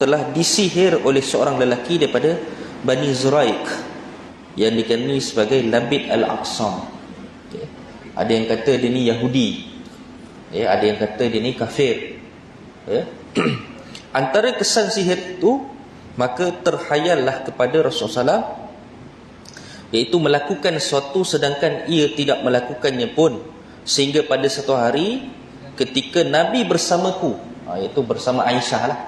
telah disihir oleh seorang lelaki daripada Bani Zuraik yang dikenali sebagai Labid Al-Aqsam. Okay. Ada yang kata dia ni Yahudi, ada yang kata dia ni kafir. Antara kesan sihir itu, maka terhayallah kepada Rasulullah SAW, iaitu melakukan sesuatu sedangkan ia tidak melakukannya pun, sehingga pada satu hari ketika Nabi bersamaku, iaitu bersama Aisyah lah,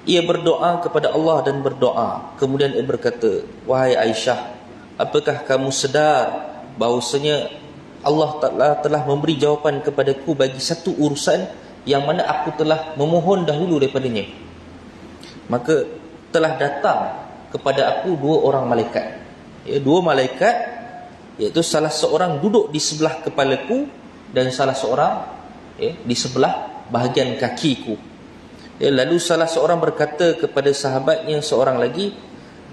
ia berdoa kepada Allah dan berdoa. Kemudian ia berkata, wahai Aisyah, apakah kamu sedar bahawasanya Allah Ta'ala telah memberi jawapan kepadaku bagi satu urusan yang mana aku telah memohon dahulu daripadanya. Maka telah datang kepada aku dua orang malaikat, dua malaikat, iaitu salah seorang duduk di sebelah kepalaku dan salah seorang di sebelah bahagian kakiku. Lalu salah seorang berkata kepada sahabatnya seorang lagi,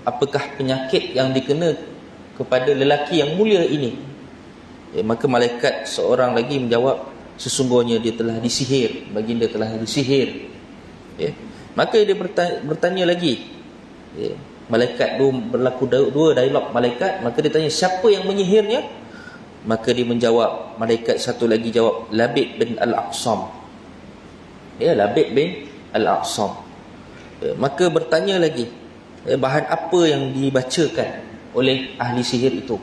apakah penyakit yang dikena kepada lelaki yang mulia ini? Maka malaikat seorang lagi menjawab, sesungguhnya dia telah disihir, baginda telah disihir. Maka dia bertanya lagi, malaikat berlaku dua dialog malaikat. Maka dia tanya, siapa yang menyihirnya? Maka dia menjawab, malaikat satu lagi jawab, Labid bin Al-Aqsam. Labid bin Al-Aqsam. Maka bertanya lagi, bahan apa yang dibacakan oleh ahli sihir itu?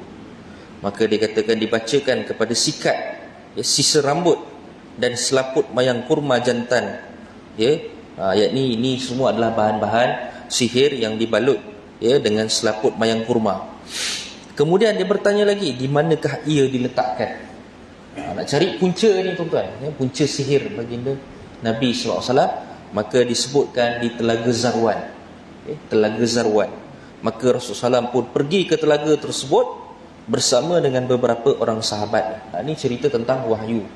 Maka dia katakan dibacakan kepada sikat, sisa rambut dan selaput mayang kurma jantan. Yakni ini semua adalah bahan-bahan sihir yang dibalut dengan selaput mayang kurma. Kemudian dia bertanya lagi, di manakah ia diletakkan? Nak cari punca ni tuan-tuan, punca sihir baginda Nabi SAW. Maka disebutkan di Telaga Zarwan. Telaga Zarwan. Maka Rasulullah SAW pun pergi ke telaga tersebut bersama dengan beberapa orang sahabat. Ini cerita tentang wahyu.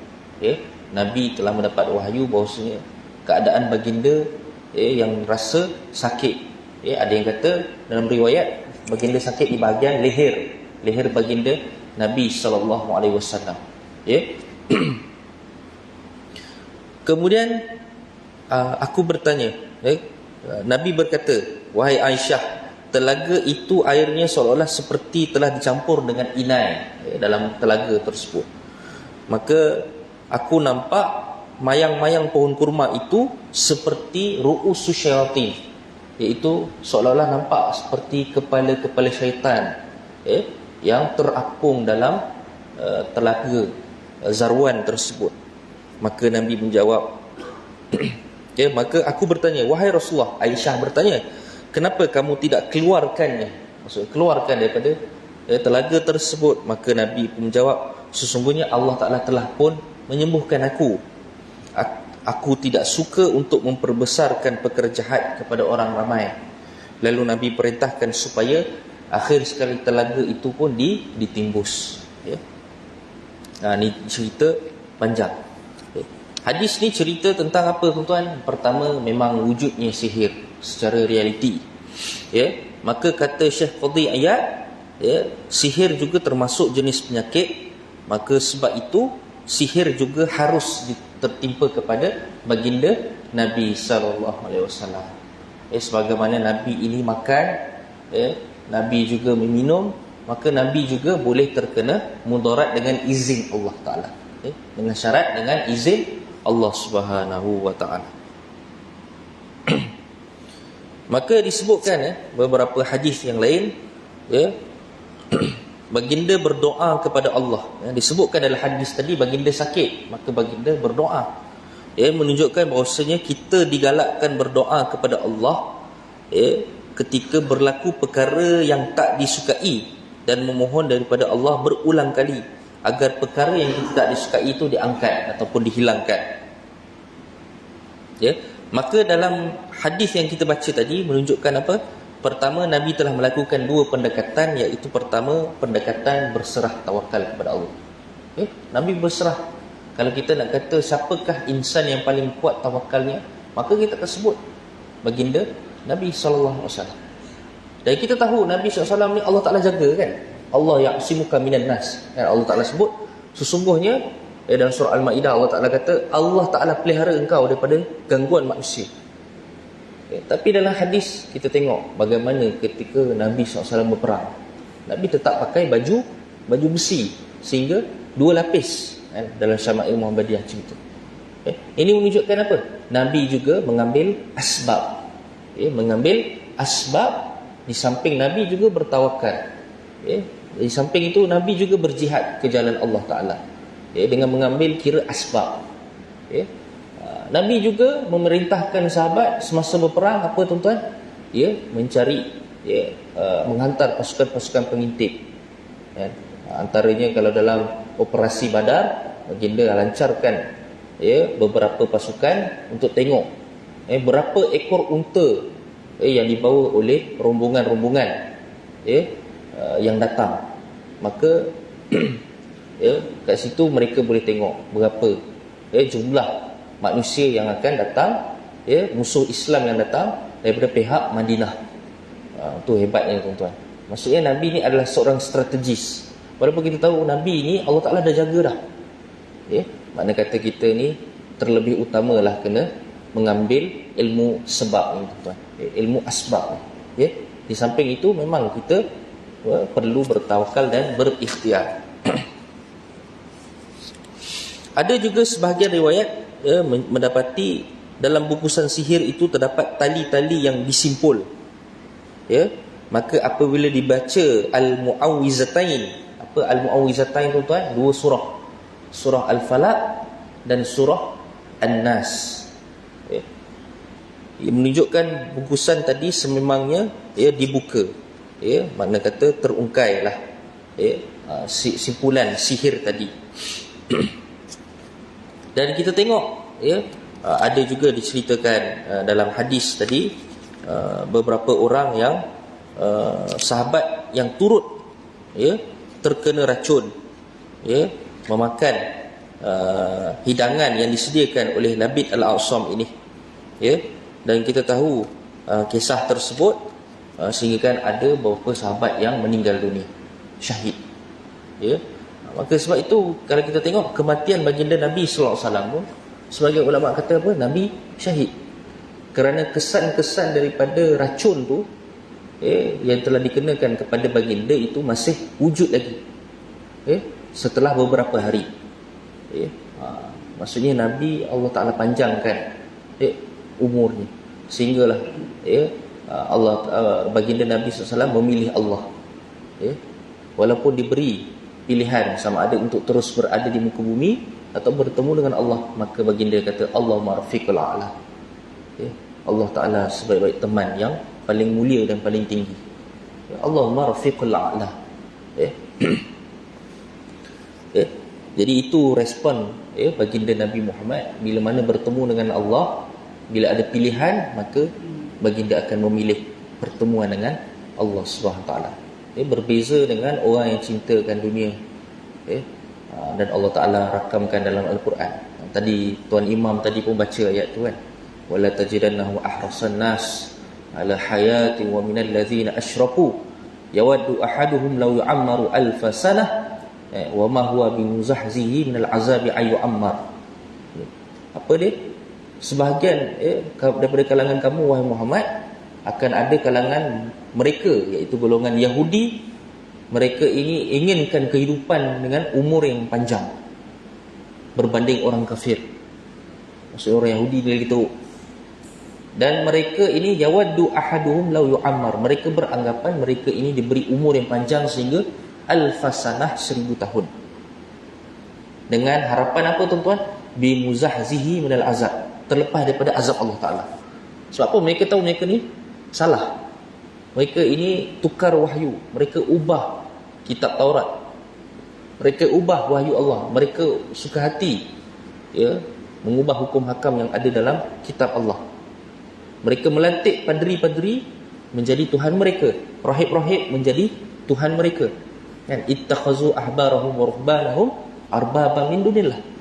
Nabi telah mendapat wahyu bahawasanya keadaan baginda yang rasa sakit. Ada yang kata dalam riwayat baginda sakit di bahagian leher baginda Nabi SAW. Kemudian aku bertanya, Nabi berkata, wahai Aisyah, telaga itu airnya seolah-olah seperti telah dicampur dengan inai dalam telaga tersebut. Maka aku nampak mayang-mayang pohon kurma itu seperti ru'usus syaitan, iaitu seolah-olah nampak seperti kepala-kepala syaitan yang terapung dalam telaga Zarwan tersebut. Maka Nabi menjawab, maka aku bertanya, wahai Rasulullah, Aisyah bertanya, kenapa kamu tidak keluarkannya? Maksudnya keluarkan daripada telaga tersebut. Maka Nabi pun menjawab, sesungguhnya Allah Ta'ala telah pun menyembuhkan aku. Aku tidak suka untuk memperbesarkan perkara jahat kepada orang ramai. Lalu Nabi perintahkan supaya akhir sekali telaga itu pun ditimbus. Ini cerita panjang. Hadis ni cerita tentang apa tuan-tuan? Pertama, memang wujudnya sihir secara realiti. Maka kata Syekh Qadhi Iyad, sihir juga termasuk jenis penyakit. Maka sebab itu sihir juga harus tertimpa kepada baginda Nabi SAW. Sebagaimana Nabi ini makan, Nabi juga meminum, maka Nabi juga boleh terkena mudarat dengan izin Allah Ta'ala, dengan syarat dengan izin Allah Subhanahu wa Ta'ala. Maka disebutkan beberapa hadis yang lain, baginda berdoa kepada Allah. Disebutkan dalam hadis tadi baginda sakit, maka baginda berdoa. Menunjukkan bahawasanya kita digalakkan berdoa kepada Allah ketika berlaku perkara yang tak disukai, dan memohon daripada Allah berulang kali agar perkara yang kita tak disukai itu diangkat ataupun dihilangkan. Maka dalam hadis yang kita baca tadi menunjukkan apa? Pertama, Nabi telah melakukan dua pendekatan, iaitu pertama, pendekatan berserah tawakal kepada Allah. Nabi berserah. Kalau kita nak kata siapakah insan yang paling kuat tawakalnya, maka kita akan sebut baginda Nabi SAW. Dan kita tahu Nabi SAW ni Allah Ta'ala jaga kan. Allah ya'simuka minan nas. Allah Ta'ala sebut, sesungguhnya dalam surah Al-Ma'idah Allah Ta'ala kata, Allah Ta'ala pelihara engkau daripada gangguan manusia. Tapi dalam hadis kita tengok bagaimana ketika Nabi SAW berperang, Nabi tetap pakai baju besi sehingga 2 lapis, dalam Syama'il Muhammadiyah cerita. Ini menunjukkan apa? Nabi juga mengambil asbab. Mengambil asbab. Di samping Nabi juga bertawakal. Di samping itu Nabi juga berjihad ke jalan Allah Ta'ala, dengan mengambil kira asbab. Nabi juga memerintahkan sahabat semasa berperang apa tuan-tuan? Mencari, menghantar pasukan-pasukan pengintip. Antaranya kalau dalam operasi Badar, baginda lancarkan beberapa pasukan untuk tengok berapa ekor unta yang dibawa oleh rombongan-rombongan yang datang. Maka kat situ mereka boleh tengok berapa jumlah manusia yang akan datang, musuh Islam yang datang daripada pihak Madinah. Itu hebatnya tuan-tuan. Maksudnya Nabi ni adalah seorang strategis. Walaupun kita tahu Nabi ni Allah Ta'ala dah jaga dah. Makna kata kita ni terlebih utamalah kena mengambil ilmu sebab ni tuan-tuan, ilmu asbab ni. Di samping itu memang kita perlu bertawakal dan berikhtiar. Ada juga sebahagian riwayat mendapati dalam bungkusan sihir itu terdapat tali-tali yang disimpul. Maka apabila dibaca Al-Mu'awwizatain. Apa Al-Mu'awwizatain tuan-tuan? 2 surah. Surah Al-Falaq dan surah An-Nas. Menunjukkan bungkusan tadi sememangnya dibuka. Makna kata terungkailah simpulan sihir tadi. Dan kita tengok ada juga diceritakan dalam hadis tadi beberapa orang yang sahabat yang turut terkena racun, memakan hidangan yang disediakan oleh Labid Al-A'sam ini. Dan kita tahu kisah tersebut, sehingga kan ada beberapa sahabat yang meninggal dunia, syahid. Maka sebab itu kalau kita tengok kematian baginda Nabi sallallahu alaihi wasallam pun, sebagai ulama kata apa? Nabi syahid. Kerana kesan-kesan daripada racun tu yang telah dikenakan kepada baginda itu masih wujud lagi setelah beberapa hari. Maksudnya Nabi Allah Ta'ala panjangkan umurnya, sehinggalah Allah, baginda Nabi SAW memilih Allah. Walaupun diberi pilihan sama ada untuk terus berada di muka bumi atau bertemu dengan Allah, maka baginda kata Allahumma rafiqul a'la. Allah Ta'ala sebaik-baik teman yang paling mulia dan paling tinggi. Allahumma rafiqul a'la. Jadi itu respon baginda Nabi Muhammad bila mana bertemu dengan Allah. Bila ada pilihan, maka baginda akan memilih pertemuan dengan Allah Subhanahu Wa Taala. Berbeza dengan orang yang cintakan dunia. Dan Allah Ta'ala rakamkan dalam Al-Quran. Tadi Tuan Imam tadi pun baca ayat tu kan. Wala tajidannahu ahrasan nas ala hayati wa minal ladzina asyraku yawaddu ahaduhum law yu'ammaru alfa sanah wa ma huwa bimuzahzihi minal azabi ayu ammar. Apa dia? Sebahagian daripada kalangan kamu wahai Muhammad akan ada kalangan mereka, iaitu golongan Yahudi. Mereka ini inginkan kehidupan dengan umur yang panjang berbanding orang kafir. Maksudnya orang Yahudi dia gitu. Dan mereka ini yawaddu ahaduhum law yu'ammar. Mereka beranggapan mereka ini diberi umur yang panjang sehingga alfasanah 1000 tahun. Dengan harapan apa tuan-tuan? Bimuzahzihi minal azab. Terlepas daripada azab Allah Ta'ala. Sebab apa? Mereka tahu mereka ni salah. Mereka ini tukar wahyu. Mereka ubah kitab Taurat. Mereka ubah wahyu Allah. Mereka suka hati mengubah hukum hakam yang ada dalam kitab Allah. Mereka melantik padri-padri menjadi Tuhan mereka. Rahib-rahib menjadi Tuhan mereka. Kan? Ittakhazu ahbarahum wa ruhbanahum arbaba min dunillah.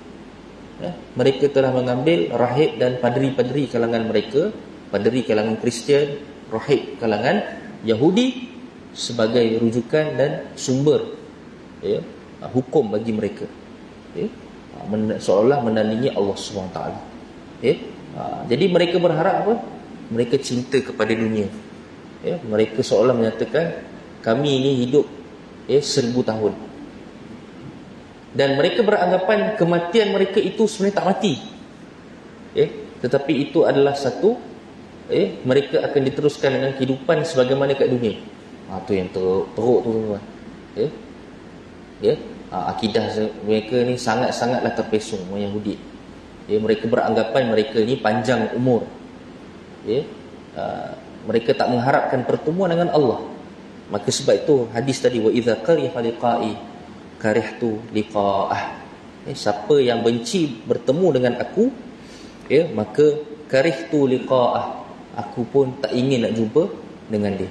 Mereka telah mengambil rahib dan padri-padri kalangan mereka, padri kalangan Kristian, rahib kalangan Yahudi sebagai rujukan dan sumber hukum bagi mereka. Seolah-olah menandingi Allah SWT. Jadi mereka berharap apa? mereka cinta kepada dunia. Mereka seolah menyatakan kami ini hidup 1000 tahun. Dan mereka beranggapan kematian mereka itu sebenarnya tak mati. Tetapi itu adalah satu mereka akan diteruskan dengan kehidupan sebagaimana kat dunia. Tu yang teruk tu tuan. Akidah mereka ni sangat-sangatlah terpesong orang Yahudi. Mereka beranggapan mereka ni panjang umur. Mereka tak mengharapkan pertemuan dengan Allah. Maka sebab itu hadis tadi, wa idza kariha liqa'i karihtu liqa'ah. Siapa yang benci bertemu dengan aku, maka karihtu liqa'ah, aku pun tak ingin nak jumpa dengan dia.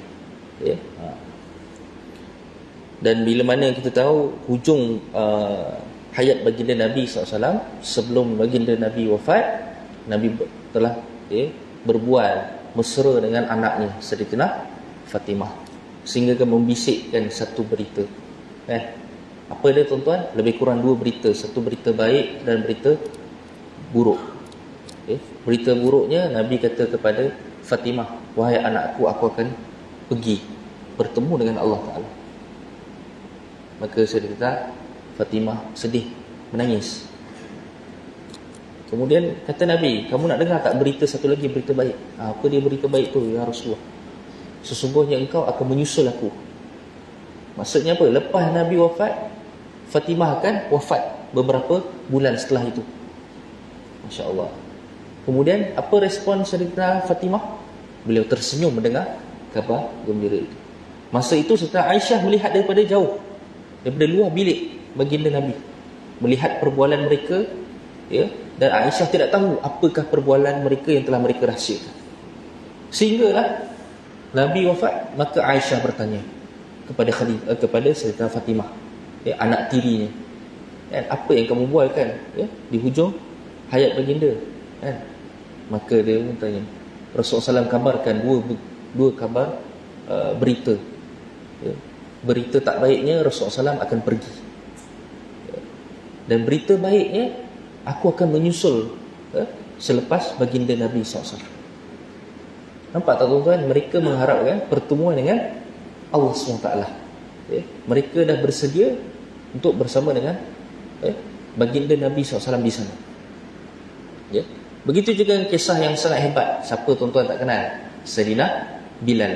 Dan bila mana kita tahu hujung hayat baginda Nabi SAW, sebelum baginda Nabi wafat, Nabi telah berbual mesra dengan anaknya Sayyidatina Fatimah, sehingga membisikkan satu berita. Apa dia tuan-tuan? Lebih kurang dua berita, satu berita baik dan berita buruk. Berita buruknya, Nabi kata kepada Fatimah, wahai anakku, aku akan pergi bertemu dengan Allah Ta'ala. Maka Sayyidatina Fatimah sedih, menangis. Kemudian kata Nabi, kamu nak dengar tak berita satu lagi, berita baik? Apa dia berita baik tu ya Rasulullah? Sesungguhnya engkau akan menyusul aku. Maksudnya apa? Lepas Nabi wafat, Fatimah akan wafat beberapa bulan setelah itu. Masya Allah. Kemudian apa respon Sayyidatina Fatimah? Beliau tersenyum mendengar khabar gembira itu. Masa itu Sayyidatina Aisyah melihat daripada jauh, daripada luar bilik baginda Nabi, melihat perbualan mereka, dan Aisyah tidak tahu apakah perbualan mereka yang telah mereka rahsiakan. Sehinggalah Nabi wafat, maka Aisyah bertanya kepada Sayyidatina Fatimah, anak tirinya, apa yang kamu bualkan di hujung hayat baginda? Maka dia bertanya, Rasulullah SAW kabarkan dua kabar berita. Berita tak baiknya, Rasulullah SAW akan pergi. Dan berita baiknya, aku akan menyusul selepas baginda Nabi SAW. Nampak tak tuan-tuan? Mereka mengharapkan pertemuan dengan Allah SWT. Mereka dah bersedia untuk bersama dengan baginda Nabi SAW di sana. Begitu juga kisah yang sangat hebat. Siapa tuan-tuan tak kenal? Sayyidina Bilal.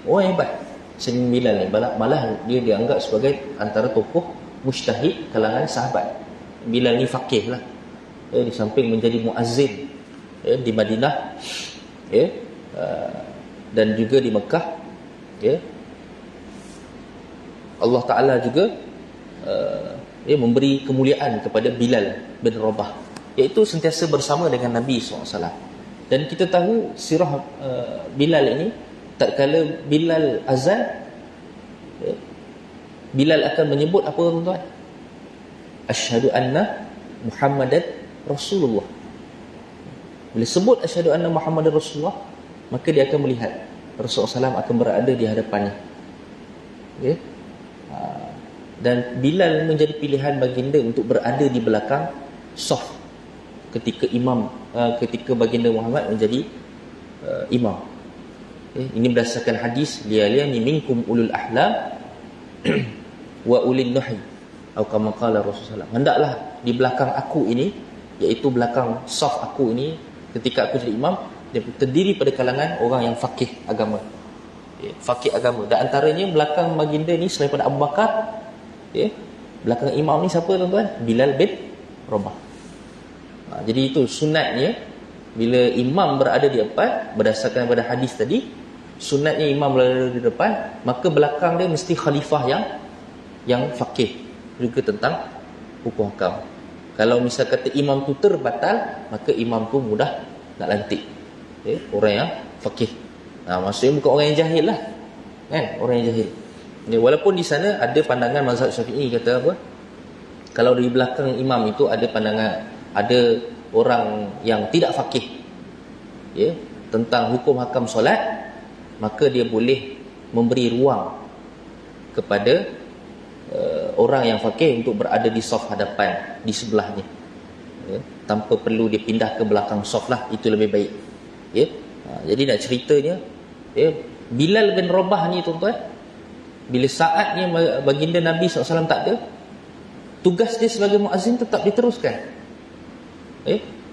Orang hebat Sayyidina Bilal ni, malah dia dianggap sebagai antara tokoh mujtahid kalangan sahabat. Bilal ni faqih lah, di samping menjadi muazzin di Madinah, dan juga di Mekah, Allah Ta'ala juga memberi kemuliaan kepada Bilal bin Rabah, iaitu sentiasa bersama dengan Nabi SAW. Dan kita tahu sirah Bilal ini, tak kala Bilal azan, Bilal akan menyebut apa tuan-tuan? Asyhadu anna Muhammadan Rasulullah. Bila sebut asyhadu anna Muhammadan Rasulullah, maka dia akan melihat Rasulullah SAW akan berada di hadapannya. Dan Bilal menjadi pilihan baginda untuk berada di belakang saf ketika baginda Muhammad menjadi imam. Ini berdasarkan hadis, liyaliyani minkum ulul ahlam wa ulil nuhi, atau kama qala Rasulullah, hendaklah di belakang aku ini, iaitu belakang saf aku ini, ketika aku jadi imam, dia terdiri pada kalangan orang yang faqih agama. Faqih agama. Dan antaranya belakang baginda ni selain pada Abu Bakar, belakang imam ni siapa tuan-tuan? Bilal bin Rabah. Jadi itu sunatnya, bila imam berada di depan, berdasarkan pada hadis tadi, sunatnya imam berada di depan, maka belakang dia mesti khalifah yang faqih juga tentang hukum hakam. Kalau misal kata imam tu terbatal, maka imam tu mudah nak lantik orang yang faqih. Maksudnya bukan orang yang jahil lah, kan? Orang yang jahil. Walaupun di sana ada pandangan mazhab Syafi'i kata apa? Kalau di belakang imam itu ada pandangan, ada orang yang tidak faqih tentang hukum hakam solat, maka dia boleh memberi ruang kepada orang yang faqih untuk berada di saf hadapan, di sebelahnya, tanpa perlu dia pindah ke belakang saf lah, itu lebih baik. Jadi nak ceritanya, Bilal bin Rabah ni tuan-tuan, bila saatnya baginda Nabi SAW tak ada, tugas dia sebagai muazzin tetap diteruskan.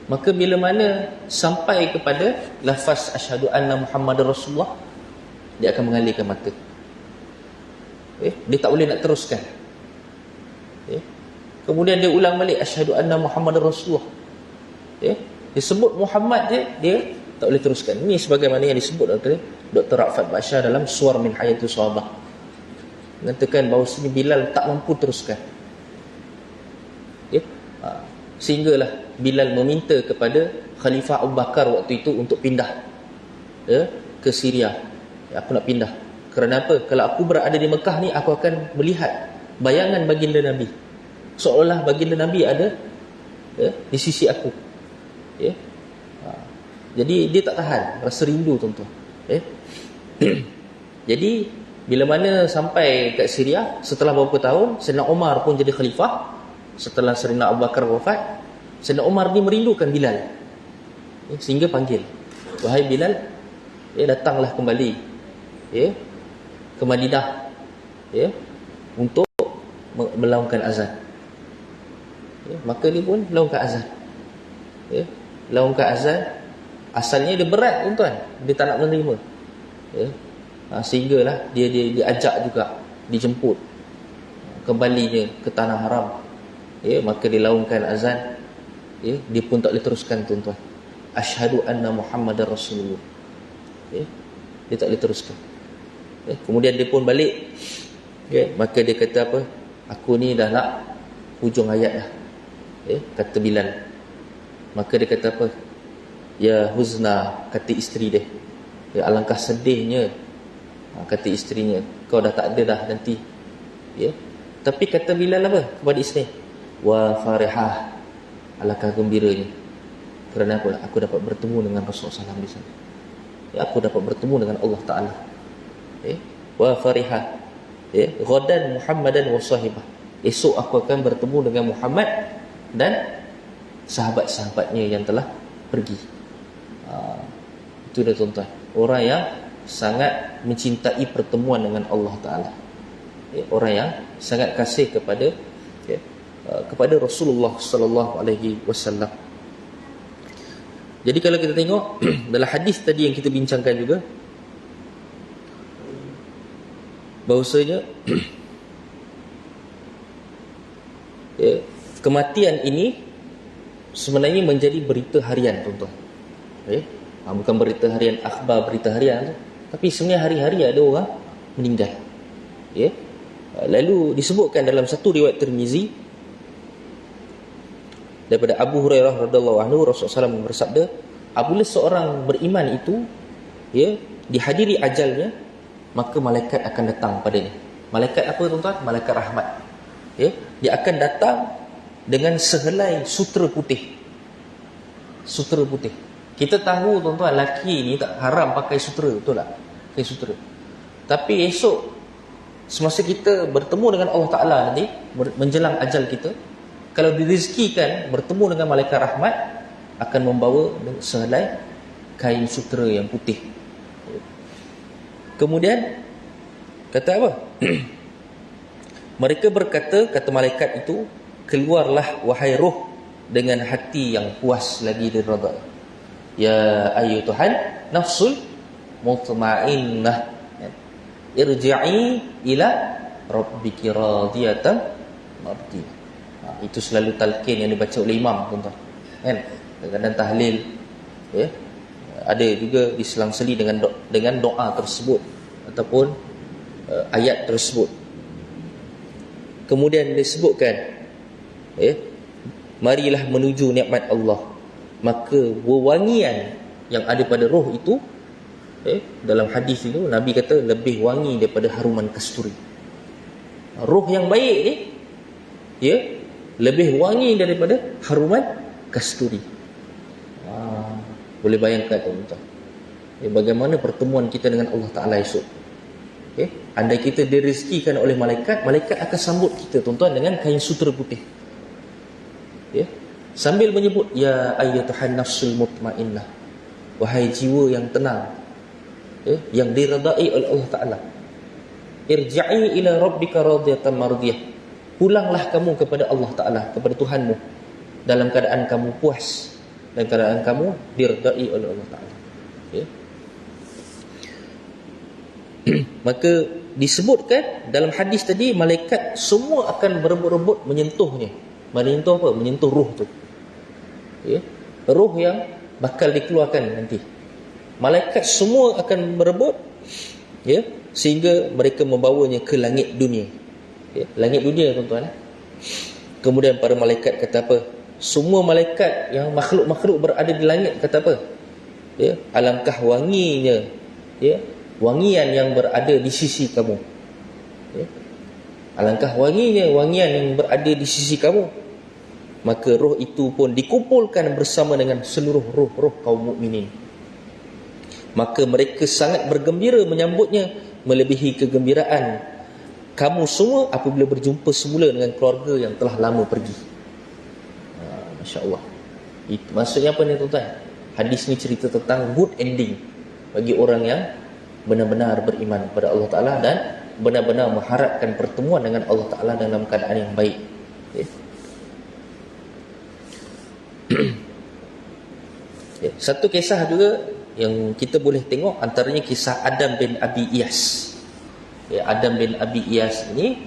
Maka bila mana sampai kepada lafaz asyhadu anna Muhammadar Rasulullah, dia akan mengalirkan mata. Dia tak boleh nak teruskan. Kemudian dia ulang balik asyhadu anna Muhammadar Rasulullah. Dia sebut Muhammad dia tak boleh teruskan. Ini sebagaimana yang disebut oleh Dr. Ra'fat Bashar dalam Suwar min Hayatul Sahabah, mengatakan bahawasanya Bilal tak mampu teruskan. Sehinggalah Bilal meminta kepada Khalifah Abu Bakar waktu itu untuk pindah ke Syria. Aku nak pindah. Kerana apa? Kalau aku berada di Mekah ni, aku akan melihat bayangan baginda Nabi, seolah-olah baginda Nabi ada di sisi aku. Jadi dia tak tahan, rasa rindu tuan-tuan. Jadi bila mana sampai kat Syria, setelah beberapa tahun, Sayyidina Umar pun jadi khalifah. Setelah Sayyidina Abu Bakar wafat, Sayyidina Umar ni merindukan Bilal, sehingga panggil, wahai Bilal, datanglah kembali ke Madinah untuk melaungkan azan. Maka dia pun laungkan azan. Laungkan azan. Asalnya dia berat tuan-tuan, dia tak nak menerima. Sehinggalah dia diajak juga, dijemput kembalinya ke tanah haram. Maka dia laungkan azan. Dia pun tak boleh teruskan tuan-tuan, asyhadu anna Muhammadar Rasulullah. Dia tak boleh teruskan. Kemudian dia pun balik. Maka dia kata apa? Aku ni dah nak hujung ayat dah. Kata Bilal. Maka dia kata apa? Ya huzna, kata isteri dia. Alangkah sedihnya, kata isterinya, kau dah tak ada dah nanti. Tapi kata Bilal apa kepada isteri? Wa farihah, alangkah gembiranya. Kerana apa? Aku dapat bertemu dengan Rasulullah SAW di sana. Aku dapat bertemu dengan Allah Ta'ala. Wa farihah, ghadan Muhammadan wa sahibah. Esok aku akan bertemu dengan Muhammad dan sahabat-sahabatnya yang telah pergi. Itu dia tuan-tuan, orang yang sangat mencintai pertemuan dengan Allah Ta'ala, orang yang sangat kasih kepada Rasulullah sallallahu alaihi wasallam. Jadi kalau kita tengok dalam hadis tadi yang kita bincangkan juga, bahawasanya kematian ini sebenarnya menjadi berita harian tuan-tuan. Bukan berita harian akhbar, berita harian, tapi sebenarnya hari-hari ada orang meninggal. Lalu disebutkan dalam satu riwayat Tirmizi daripada Abu Hurairah radhiyallahu anhu, Rasulullah SAW bersabda, apabila seorang beriman itu dihadiri ajalnya, maka malaikat akan datang padanya. Malaikat apa tuan-tuan? Malaikat rahmat. Dia akan datang dengan sehelai sutera putih. Sutera putih. Kita tahu tuan-tuan, lelaki ni tak haram pakai sutera, betul tak? Pakai sutera. Tapi esok semasa kita bertemu dengan Allah Ta'ala nanti, menjelang ajal kita, kalau direzekikan bertemu dengan malaikat rahmat, akan membawa sehelai kain sutera yang putih. Kemudian kata apa? Mereka berkata, kata malaikat itu, keluarlah wahai roh dengan hati yang puas lagi diridai. Ya ayyuhan nafsul mutmainnah, irji'i ila rabbiki radiyatan mardiyah. Itu selalu talqin yang dibaca oleh imam tuan-tuan, kan? Kadang-kadang tahlil, ada juga diselang-seli dengan doa tersebut ataupun ayat tersebut. Kemudian disebutkan, marilah menuju nikmat Allah, maka wewangian yang ada pada roh itu, dalam hadis itu Nabi kata lebih wangi daripada haruman kasturi. Roh yang baik ni lebih wangi daripada haruman kasturi. Boleh bayangkan tuan-tuan, bagaimana pertemuan kita dengan Allah Ta'ala esok. Andai kita direzekikan oleh malaikat, malaikat akan sambut kita tuan-tuan dengan kain sutera putih, sambil menyebut ya ayyatuhan nafsul mutmainnah, wahai jiwa yang tenang, yang diredai oleh Allah Ta'ala, irji'i ila rabbika radiyatan mardiyah, pulanglah kamu kepada Allah Ta'ala, kepada Tuhanmu, dalam keadaan kamu puas, dalam keadaan kamu diredai oleh Allah Ta'ala. Maka disebutkan dalam hadis tadi, malaikat semua akan berebut-rebut menyentuhnya. Menyentuh apa? Menyentuh ruh tu, ruh yang bakal dikeluarkan nanti. Malaikat semua akan berebut, sehingga mereka membawanya ke langit dunia. Langit dunia, tuan-tuan. Kemudian para malaikat kata apa? Semua malaikat yang makhluk-makhluk berada di langit kata apa? Alangkah wanginya, wangian yang berada di sisi kamu. Alangkah wanginya wangian yang berada di sisi kamu. Maka roh itu pun dikumpulkan bersama dengan seluruh roh-roh kaum mukminin. Maka mereka sangat bergembira menyambutnya, melebihi kegembiraan kamu semua apabila berjumpa semula dengan keluarga yang telah lama pergi. Masya Allah. Maksudnya apa ni, tuan-tuan? Hadis ni cerita tentang good ending bagi orang yang benar-benar beriman kepada Allah Ta'ala dan benar-benar mengharapkan pertemuan dengan Allah Ta'ala dalam keadaan yang baik. Satu kisah juga yang kita boleh tengok, antaranya kisah Adam bin Abi Iyas. Adam bin Abi Iyas ini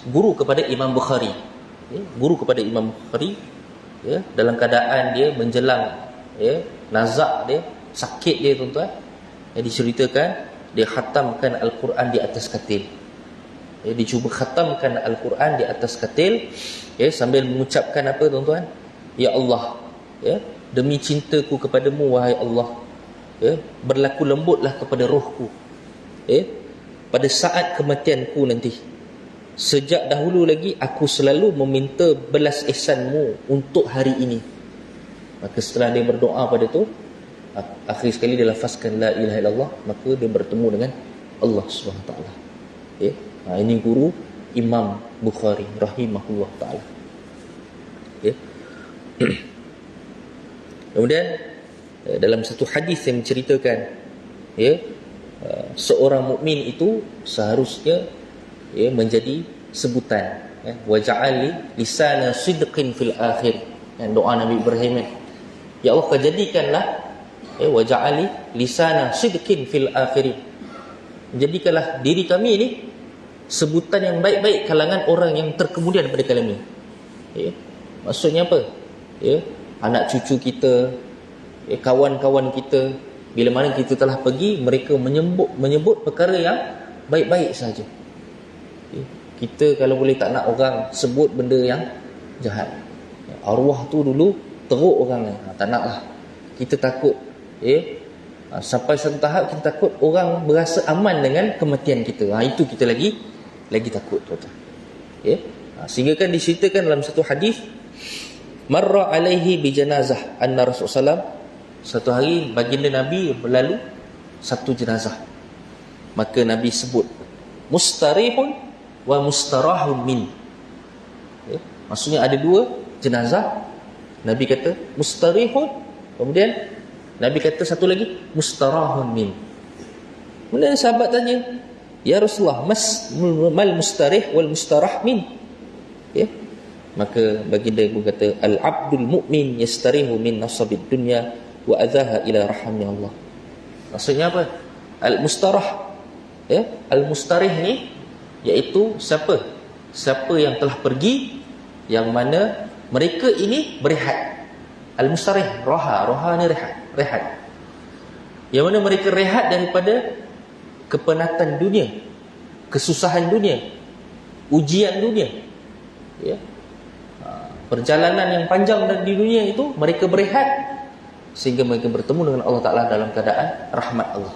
guru kepada Imam Bukhari. Guru kepada Imam Bukhari, dalam keadaan dia menjelang nazak dia, sakit dia, tuan-tuan. Diceritakan dia khatamkan Al-Quran di atas katil. Dia cuba khatamkan Al-Quran di atas katil, sambil mengucapkan apa, tuan-tuan? Ya Allah, demi cintaku kepadamu, wahai Allah, berlaku lembutlah kepada rohku, pada saat kematianku nanti. Sejak dahulu lagi aku selalu meminta belas ihsanmu untuk hari ini. Maka setelah dia berdoa pada tu, akhir sekali dia lafazkan la ilaha illallah, maka dia bertemu dengan Allah Subhanahu Wa Taala. Ini guru Imam Bukhari rahimahullah taala. Kemudian dalam satu hadis yang menceritakan, seorang mukmin itu seharusnya menjadi sebutan, waja'ali lisana sidqin fil akhir. Doa Nabi Ibrahim, ya Allah, kau jadikanlah waja'ali lisana sidqin fil akhirin, jadikanlah diri kami ini sebutan yang baik-baik kalangan orang yang terkemudian pada kalam ini. Maksudnya apa? Anak cucu kita, kawan-kawan kita, bila mana kita telah pergi, mereka menyebut perkara yang baik-baik saja. Kita kalau boleh tak nak orang sebut benda yang jahat. Arwah tu dulu teruk orang, tak naklah. Kita takut, sampai satu tahap kita takut orang berasa aman dengan kematian kita. Itu kita lagi takut, tuan-tuan. Sehingga kan diceritakan dalam satu hadis, marra alaihi bi janazah anna Rasulullah, satu hari baginda Nabi berlalu satu jenazah. Maka Nabi sebut mustarihun wa mustarahun min. Maksudnya ada dua jenazah. Nabi kata mustarihun, kemudian Nabi kata satu lagi mustarahun min. Kemudian sahabat tanya, ya Rasulullah, mal mustarih wal mustarah min? Maka baginda ibu kata, al-abdul mu'min yastarihu min nasabid dunya wa adhaha ila rahmi Allah. Maksudnya apa? Al-mustarah, al-mustarih ni iaitu siapa yang telah pergi, yang mana mereka ini berehat. Al-mustarih, roha ni rehat. Yang mana mereka rehat daripada kepenatan dunia, kesusahan dunia, ujian dunia, perjalanan yang panjang di dunia itu, mereka berehat sehingga mereka bertemu dengan Allah Ta'ala dalam keadaan rahmat Allah.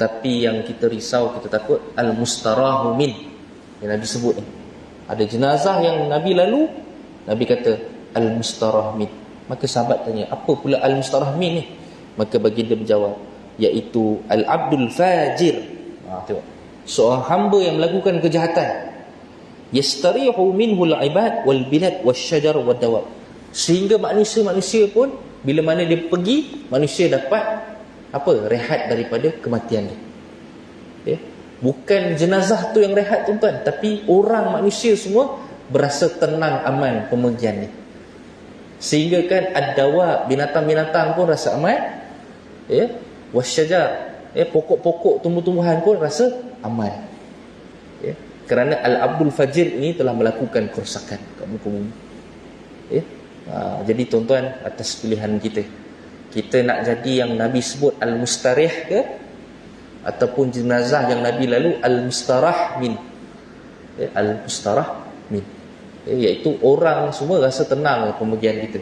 Tapi yang kita risau, kita takut al-mustarahu min, yang Nabi sebut ni. Ada jenazah yang Nabi lalu, Nabi kata al-mustarah min. Maka sahabat tanya, apa pula al-mustarah min ni? Maka baginda menjawab, iaitu al-abdul fajir. Tengok, seorang hamba yang melakukan kejahatan, yastarihu minhu al-ibad wal bilad wasyajar wad dawab, sehingga manusia-manusia pun Bila mana dia pergi, manusia dapat apa? Rehat daripada kematian dia. Ya? Bukan jenazah tu yang rehat tuan-tuan, tapi orang manusia semua berasa tenang, aman pemergian ni. Sehingga kan ad-dawa, binatang-binatang pun rasa aman. Ya? Wasyajar, ya, pokok-pokok tumbuh-tumbuhan pun rasa aman. Ya? Kerana Al-Abdul Fajir ini telah melakukan kerosakan kat muka bumi. Ya? Jadi tuan-tuan, atas pilihan kita nak jadi yang Nabi sebut Al-Mustarih ke, ataupun jenazah yang Nabi lalu Al-Mustarah min. Ya? Al-Mustarah min, ya, iaitu orang semua rasa tenang pemergian kita.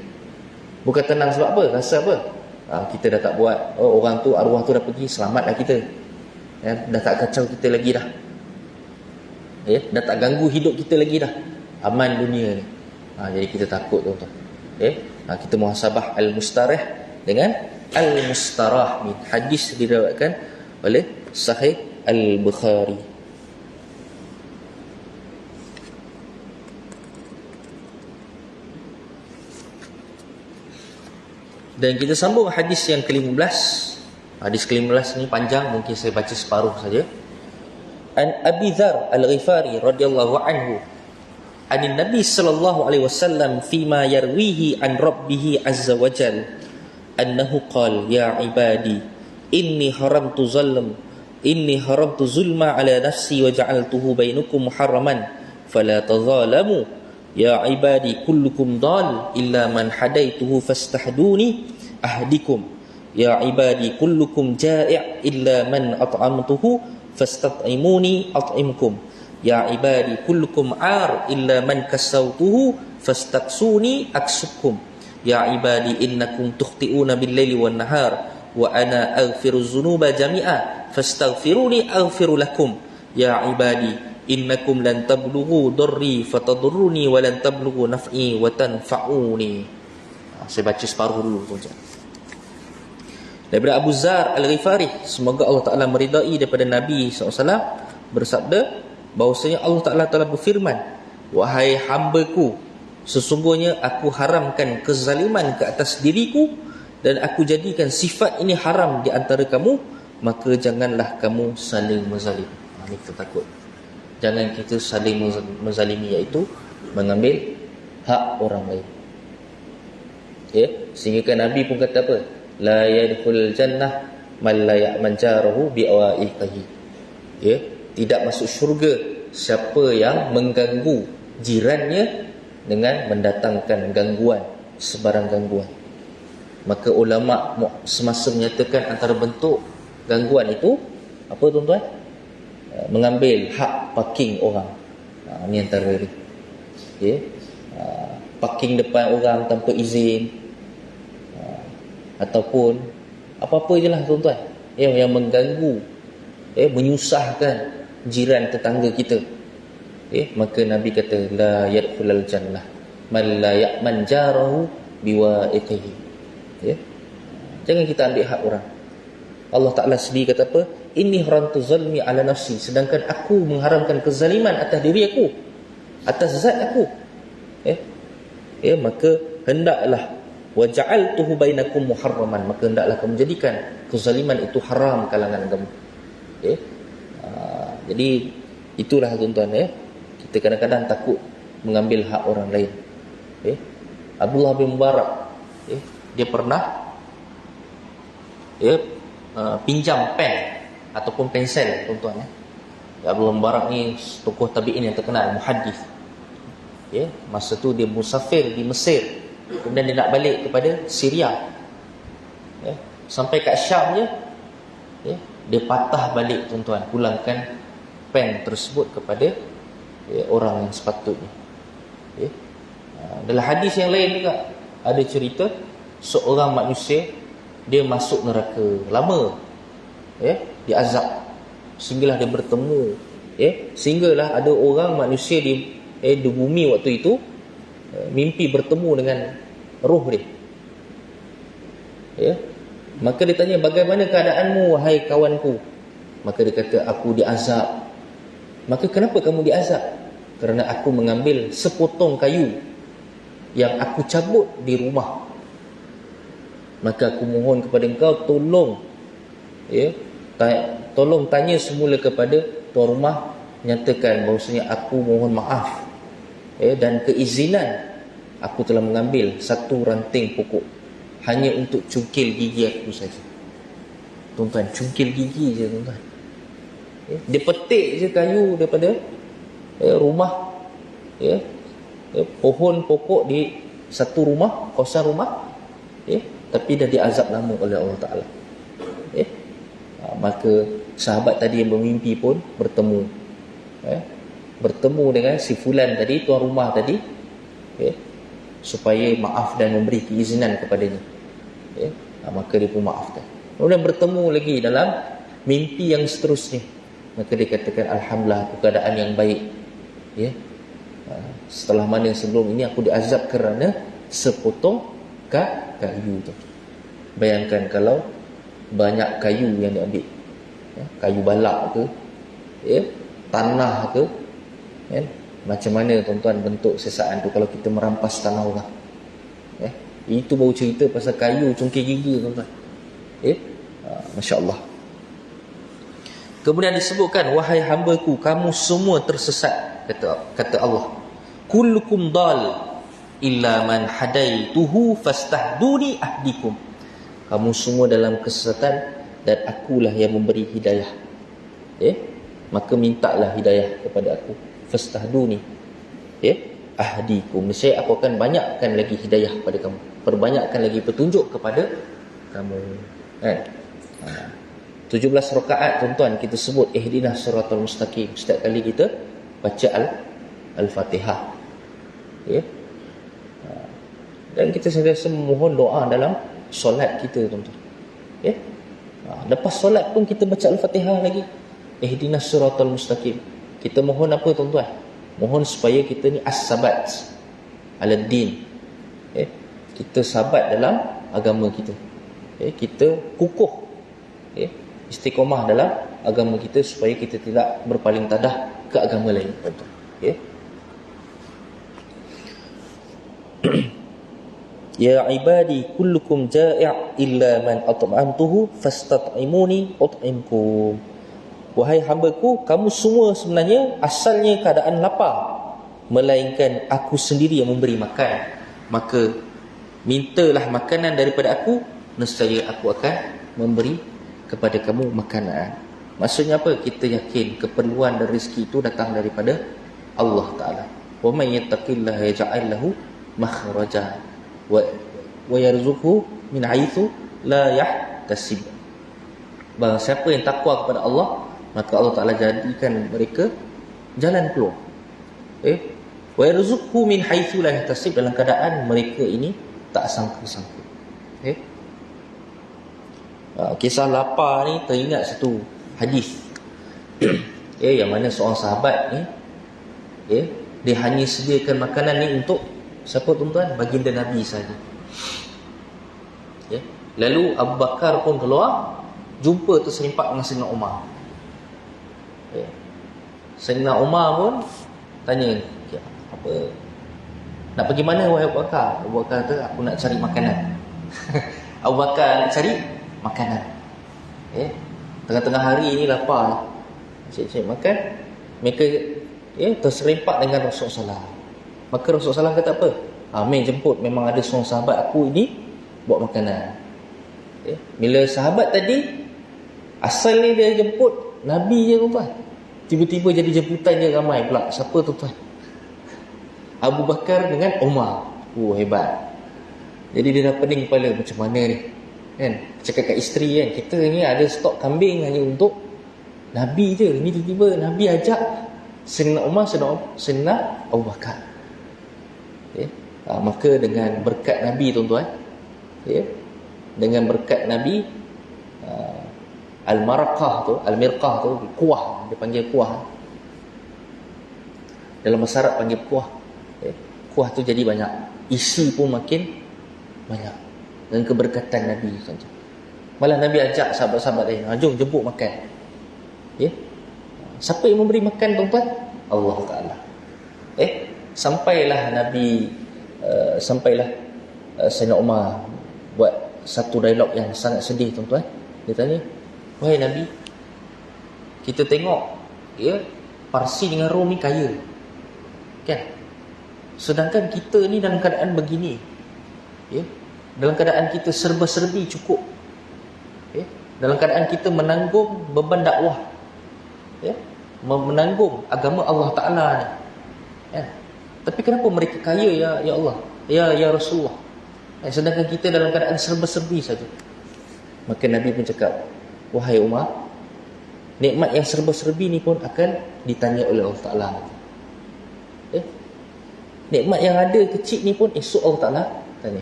Bukan tenang sebab apa? Rasa apa? Kita dah tak buat, orang tu, arwah tu dah pergi, selamatlah kita. Ya? Dah tak kacau kita lagi dah. Ya? Dah tak ganggu hidup kita lagi dah. Aman dunia ni. Jadi kita takut tuan-tuan. Ya? Kita muhasabah Al-Mustarih dengan Al-Mustarah min. Hadis diriwayatkan oleh Sahih Al-Bukhari. Dan kita sambung hadis yang ke-15. Hadis ke-15 ni panjang, mungkin saya baca separuh saja. An Abi Dzar Al-Ghifari radhiyallahu anhu, anin Nabi sallallahu alaihi wasallam fima yarwihi an rabbih azza wa jal, annahu qala ya ibadi inni haramtu zulma ala nafsi wa ja'altuhu bainakum muharraman fala tadhalamu ya ibadi kullukum dal illa man hadaituhu fastahduni ahdikum ya ibadi kullukum ja'i' illa man at'amtuhu fastat'imuni at'imkum ya ibadi kullukum 'ar illa man kasawtuhu fastaksuni aksukum ya ibadi innakum tukhti'una bil-laili wan-nahar wa ana aghfiru dzunuba jami'a fastaghfiruni aghfiru lakum ya ibadi innakum lan tablughu darri fatadurruni wa lan tablughu naf'i wa tanfa'uni. Saya baca separuh dulu tuan-tuan. Daripada Abu Dzar Al-Ghifari, semoga Allah Ta'ala meridai daripada Nabi SAW, bersabda bahawasanya Allah Ta'ala telah berfirman, wahai hambaku, sesungguhnya aku haramkan kezaliman ke atas diriku dan aku jadikan sifat ini haram di antara kamu, maka janganlah kamu saling menzalim. Ini kita takut. Jangan kita saling menzalimi, iaitu mengambil hak orang lain. Ya, sehingga kan Nabi pun kata apa? La yadkhulul jannah man la ya'man jarahu bi'awaiqihi. Ya, tidak masuk syurga siapa yang mengganggu jirannya dengan mendatangkan gangguan, sebarang gangguan. Maka ulama semasa menyatakan antara bentuk gangguan itu apa tuan-tuan? Mengambil hak parking orang. Ini antara ni. Ya. Parking depan orang tanpa izin. Ataupun apa-apa je lah tuan-tuan, yang mengganggu, menyusahkan jiran tetangga kita. Maka Nabi kata la yadkhulul jannah man la ya'man jarahu biwa'iqihi. Jangan kita ambil hak orang. Allah Ta'ala sendiri kata apa? Inni haramtu zalmi ala nafsi, sedangkan aku mengharamkan kezaliman atas diri aku, atas zat aku. Maka hendaklah waja'altuhu bainakum muharraman, maka hendaklah kamu jadikan kezaliman itu haram kalangan kamu. Jadi itulah tuan-tuan, kita kadang-kadang takut mengambil hak orang lain. Abdullah bin Mubarak, dia pernah pinjam pen ataupun pensel tuan-tuan. Abdullah bin Mubarak ni tokoh tabi'in yang terkenal, muhaddis. Masa tu dia musafir di Mesir, kemudian dia nak balik kepada Syria. Sampai kat Syam je, dia patah balik tuan-tuan, pulangkan pen tersebut kepada orang yang sepatutnya. Dalam hadis yang lain juga ada cerita seorang manusia, dia masuk neraka lama, diazab sehinggalah dia bertemu, sehinggalah ada orang manusia di bumi waktu itu mimpi bertemu dengan roh dia. Maka dia tanya, bagaimana keadaanmu wahai kawanku? Maka dia kata, aku diazab. Maka kenapa kamu diazab? Kerana aku mengambil sepotong kayu yang aku cabut di rumah. maka aku mohon kepada engkau, tolong tolong tanya semula kepada tuan rumah, nyatakan bahawasanya aku mohon maaf dan keizinan aku telah mengambil satu ranting pokok hanya untuk cungkil gigi aku saja. Tuan-tuan, cungkil gigi je tuan-tuan. Dia petik je kayu daripada rumah, pohon pokok di satu rumah, kawasan rumah, tapi dah diazab lama oleh Allah Ta'ala. Maka sahabat tadi yang bermimpi pun bertemu dengan si fulan tadi, tuan rumah tadi, supaya maaf dan memberi keizinan kepadanya. Maka dia pun maafkan. Kemudian bertemu lagi dalam mimpi yang seterusnya, maka dia katakan, alhamdulillah, aku keadaan yang baik, setelah mana sebelum ini aku diazab kerana sepotong kayu tu. Bayangkan kalau banyak kayu yang diambil, kayu balak ke, tanah ke, macam mana tuan-tuan bentuk sesaan tu kalau kita merampas tanah orang. Itu baru cerita pasal kayu cungkil gigi tuan-tuan. Masya Allah. Kemudian disebutkan, wahai hamba-Ku, kamu semua tersesat, kata Allah. Kullukum dal illa man hadaituhu fastahduni ahdikum. Kamu semua dalam kesesatan dan akulah yang memberi hidayah. Maka mintalah hidayah kepada aku. Fastahduni ahdikum. Nescaya aku akan banyakkan lagi hidayah kepada kamu, perbanyakkan lagi petunjuk kepada kamu. 17 rakaat tuan-tuan kita sebut ihdinas siratal mustaqim setiap kali kita baca al-Fatihah. Dan kita sentiasa memohon doa dalam solat kita tuan-tuan. Lepas solat pun kita baca al-Fatihah lagi. Ihdinas siratal mustaqim. Kita mohon apa tuan-tuan? Mohon supaya kita ni as-sabat ala-din. Kita sabat dalam agama kita. Kita kukuh, istiqomah dalam agama kita, supaya kita tidak berpaling tadah ke agama lain, tuan-tuan. Ya ibadi kullukum ja'i' illa man at'amtuhu fastat'imuni ut'imkum. Wahai hamba-Ku, kamu semua sebenarnya asalnya keadaan lapar, melainkan aku sendiri yang memberi makan. Maka mintalah makanan daripada aku, nescaya aku akan memberi kepada kamu makanan. Maksudnya apa? Kita yakin keperluan dan rezeki itu datang daripada Allah Ta'ala. Wa man yattaqillaha yaj'al lahu makhraja wa yarzuqhu min haitsu la yahtasib. Barang siapa yang takwa kepada Allah, maka Allah Ta'ala jadikan mereka jalan keluar. Wa yarzuqhu min haitsu la yahtasib, dalam keadaan mereka ini tak sangka-sangka. Kisah lapar ni teringat satu hadis. Yang mana seorang sahabat ni, dia hanya sediakan makanan ni untuk siapa tuan-tuan? Baginda Nabi saja. Lalu Abu Bakar pun keluar, jumpa terserempak dengan Sayyidina Umar. Sayyidina Umar pun tanya, apa, nak pergi mana wahai Abu Bakar? Abu Bakar kata, aku nak cari makanan. Abu Bakar nak cari makanan. Tengah-tengah hari ini lapar, cari makan. Mereka terserempak dengan Rasulullah. Maka Rasulullah kata apa? Amin, jemput, memang ada seorang sahabat aku ini bawa makanan. Bila sahabat tadi asalnya dia jemput Nabi je tuan-tuan, tiba-tiba jadi jemputan dia ramai pula. Siapa tuan-tuan? Abu Bakar dengan Umar. Hebat. Jadi dia dah pening kepala, macam mana ni, kan? Cakap kat isteri kan, kita ni ada stok kambing hanya untuk Nabi je. Ni tiba-tiba Nabi ajak Sayyidina Umar, Sayyidina Abu Bakar. Maka dengan berkat Nabi tuan-tuan, dengan berkat Nabi, al-marqah tu, al-mirqah tu, kuah, dia panggil kuah. Dalam bahasa Arab panggil kuah. Kuah tu jadi banyak, isi pun makin banyak dengan keberkatan Nabi tuan-tuan. Malah Nabi ajak sahabat-sahabat lain, jom jemput makan. Siapa yang memberi makan tuan-tuan? Allah Ta'ala. Sampailah Nabi, sampailah Sayyidina Umar buat satu dialog yang sangat sedih tuan-tuan. Dia tanya, wahai Nabi, kita tengok ya, Parsi dengan Rom ni kaya kan, sedangkan kita ni dalam keadaan begini ya, dalam keadaan kita serba-serbi cukup ya, dalam keadaan kita menanggung beban dakwah ya, menanggung agama Allah Ta'ala ni ya. Tapi kenapa mereka kaya ya Allah, ya Rasulullah, sedangkan kita dalam keadaan serba-serbi saja. Maka Nabi pun cakap, wahai Umar, nikmat yang serba-serbi ni pun akan ditanya oleh Allah Ta'ala. Nikmat yang ada kecil ni pun esok Allah Ta'ala tanya.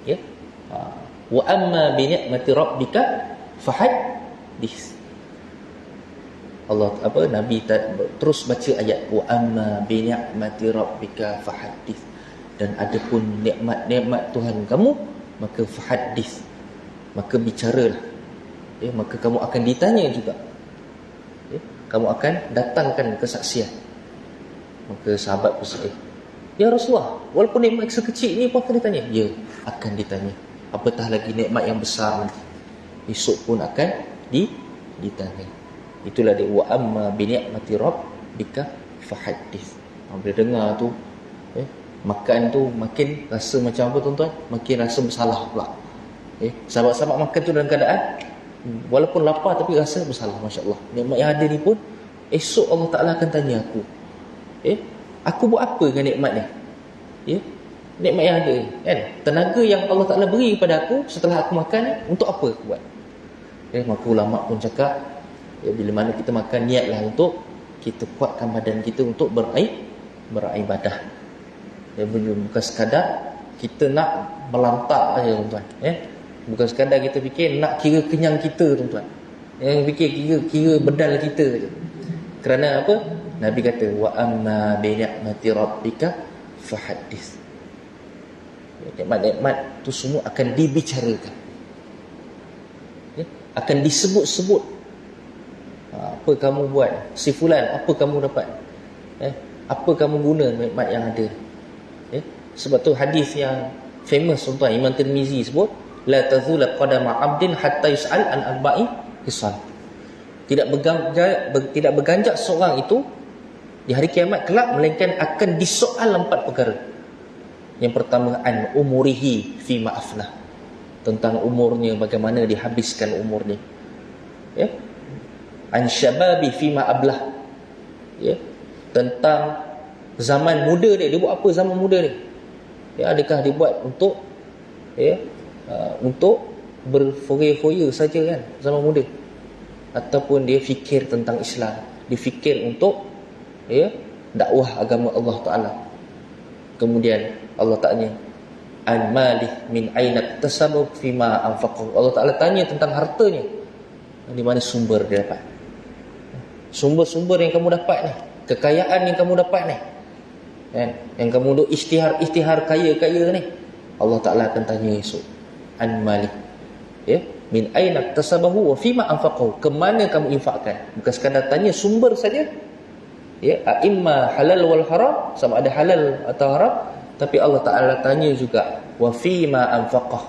Ya. Wa amma bi ni'mati rabbika fahaddits. Allah Nabi terus baca ayat wa amma bi ni'mati rabbika fahaddits, dan adapun nikmat-nikmat Tuhan kamu maka fahaddits, maka bicaralah ya, maka kamu akan ditanya juga ya, kamu akan datangkan kesaksian. Maka sahabat pun sedih, ya Rasulullah, walaupun nikmat sekecil ni pun akan ditanya. Ya, akan ditanya, apatah lagi nikmat yang besar nanti, esok pun akan ditanya. Itulah dia, wa amma bi ni'mati rabbika fahaddits. Bila dengar tu makan tu makin rasa macam apa tuan-tuan, makin rasa bersalah pula. Sahabat-sahabat makan tu dalam keadaan walaupun lapar tapi rasa bersalah. Masya-Allah, nikmat yang ada ni pun esok Allah Ta'ala akan tanya aku, aku buat apa dengan nikmat ni? Nikmat yang ada kan, tenaga yang Allah Ta'ala beri kepada aku setelah aku makan ni, untuk apa aku buat? Maka ulama pun cakap, bila mana kita makan, niatlah untuk kita kuatkan badan kita untuk beribadah. Bukan sekadar kita nak melantak saja tuan-tuan. Bukan sekadar kita fikir nak kira kenyang kita tuan-tuan. Yang fikir kira bedal kita saja. Kerana apa? Nabi kata wa amma bi ni'mati rabbika fahaddits. Nikmat-nikmat tu semua akan dibicarakan. Akan disebut-sebut. Apa kamu buat? Si fulan, apa kamu dapat? Apa kamu guna nikmat yang ada? Sebab tu hadis yang famous tuan-tuan, Imam Tirmizi sebut, la tazula qadama 'abdin hatta yus'al an arba'i hisal. Tidak berganjak seorang itu di hari kiamat kelak, melainkan akan disoal 4 perkara. Yang pertama, an umurihi fima aflah, tentang umurnya, bagaimana dihabiskan umurnya. An syababi fima ablah, tentang zaman muda dia buat apa zaman muda dia. Adakah dia buat untuk untuk berfoya-foya saja kan zaman muda, ataupun dia fikir tentang Islam, dia fikir untuk dakwah agama Allah Ta'ala. Kemudian Allah tanya an malih min aina tasabbu fima anfaqahu. Allah Ta'ala tanya tentang hartanya, di mana sumber dia dapat. Sumber-sumber yang kamu dapat ni, kekayaan yang kamu dapat ni, yang kamu duk isytihar kaya-kaya ni, Allah Ta'ala akan tanya esok an malih min aina tasabahu wa fima anfaqahu, ke mana kamu infakkan. Bukan sekadar tanya sumber saja, imma halal wal haram, sama ada halal atau haram, tapi Allah Ta'ala tanya juga wa fima anfaqah,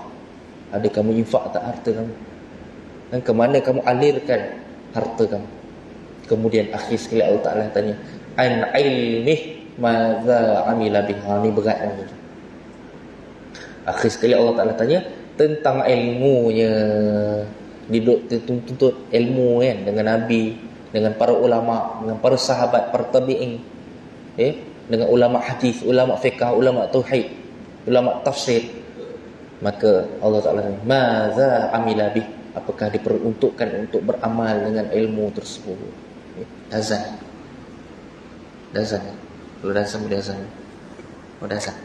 ada kamu infak tak harta kamu, dan ke mana kamu alirkan harta kamu. Kemudian akhir sekali Allah Ta'ala tanya an ilmih madza amila bih. Ni berat kan. Akhir sekali Allah Ta'ala tanya tentang ilmunya. Dituntut ilmu kan, dengan Nabi, dengan para ulama, dengan para sahabat, para tabi'in, dengan ulama hadis, ulama fiqh, ulama tauhid, ulama tafsir. Maka Allah Ta'ala tanya madza amila bih, apakah diperuntukkan untuk beramal dengan ilmu tersebut. Azan. Kalau azan boleh azan. Udah azan.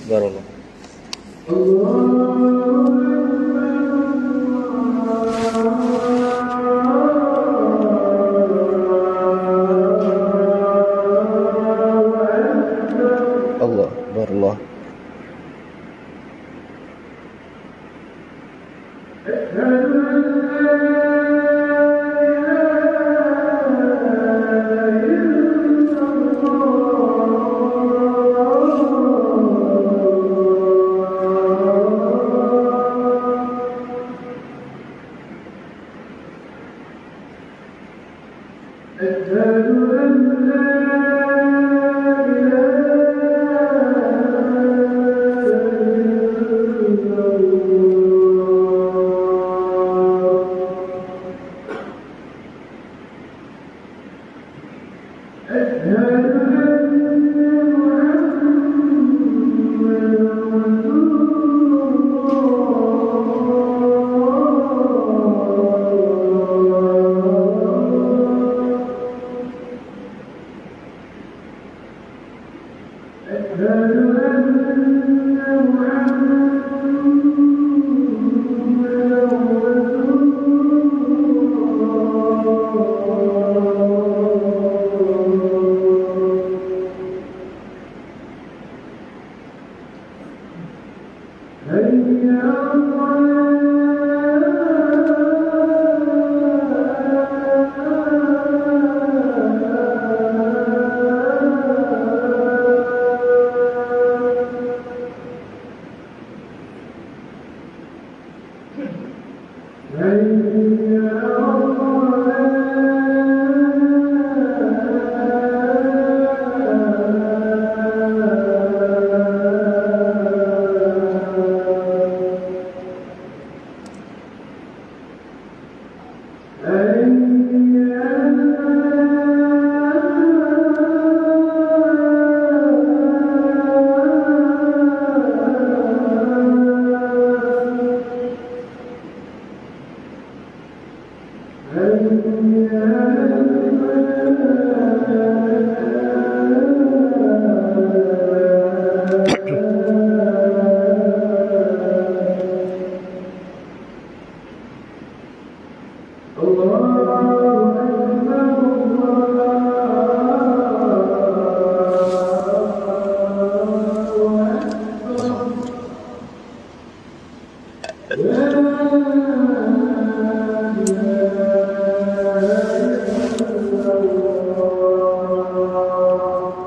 Barakallah. Allah barakallah.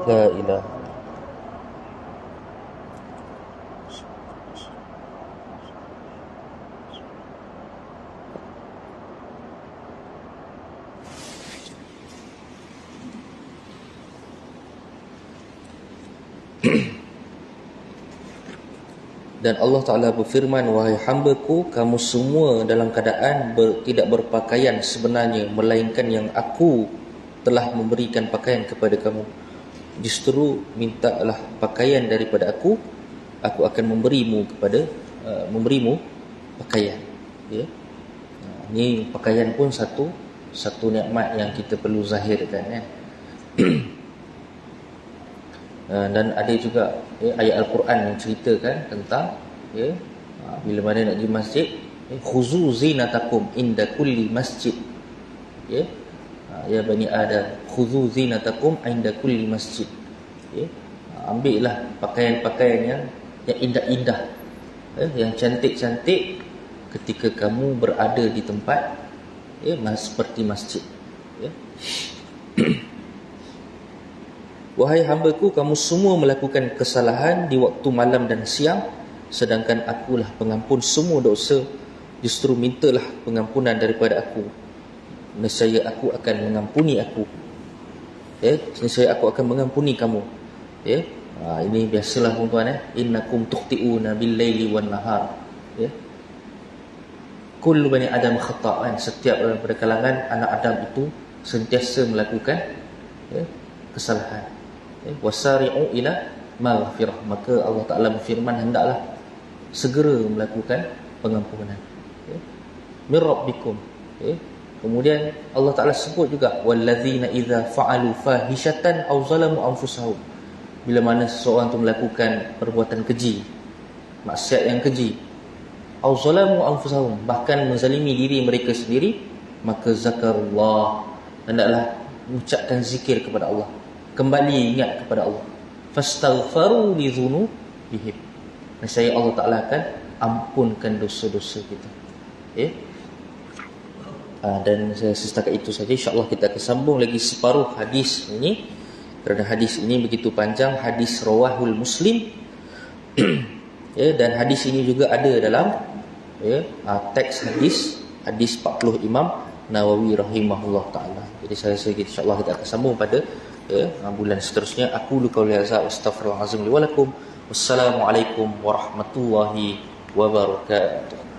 La ilaha. Dan Allah Ta'ala berfirman, wahai hamba-Ku, kamu semua dalam keadaan tidak berpakaian sebenarnya, melainkan yang Aku telah memberikan pakaian kepada kamu. Justru mintalah pakaian daripada Aku akan memberimu pakaian. Ya. Ini pakaian pun satu nikmat yang kita perlu zahirkan, ya. Dan ada juga ayat Al-Quran yang ceritakan tentang bila mana nak pergi masjid, khuzu zinatakum inda kulli masjid, ya bani Adam, khuzu zinatakum inda kulli masjid, ambillah pakaian-pakaian yang indah-indah, yang cantik-cantik ketika kamu berada di tempat seperti masjid, ya. Wahai hamba-Ku, kamu semua melakukan kesalahan di waktu malam dan siang, sedangkan Akulah pengampun semua dosa. Justru mintalah pengampunan daripada Aku, nescaya Aku akan mengampuni Aku. Nescaya Aku akan mengampuni kamu. Ini biasalah tuan-tuan, innakum tukhti'una bil-laili wan-nahar. Kullu bani Adam khata'an. Setiap daripada kalangan anak Adam itu sentiasa melakukan kesalahan. Wasari'u ila maghfirah, maka Allah Ta'ala berfirman, hendaklah segera melakukan pengampunan, okay? Min rabbikum, okay? Kemudian Allah Ta'ala sebut juga wallazina idza fa'alu fahishatan aw zalamu anfusahum, bila mana seseorang tu melakukan perbuatan keji, maksiat yang keji, aw zalamu anfusahum, bahkan menzalimi diri mereka sendiri, maka zakarullah, hendaklah mengucapkan zikir kepada Allah, kembali ingat kepada Allah, fastaghfaru li dzunubihim, nescaya Allah Ta'ala akan ampunkan dosa-dosa kita, okay? Dan saya setakat itu saja. InsyaAllah kita akan sambung lagi separuh hadis ini, kerana hadis ini begitu panjang. Hadis rawahul Muslim ya, dan hadis ini juga ada dalam teks hadis 40 Imam Nawawi rahimahullah ta'ala. Jadi saya rasa insyaAllah kita akan sambung pada bulan seterusnya. Aku qauli hadza wa astaghfirullahal azim li wa lakum. Wassalamualaikum warahmatullahi wabarakatuh.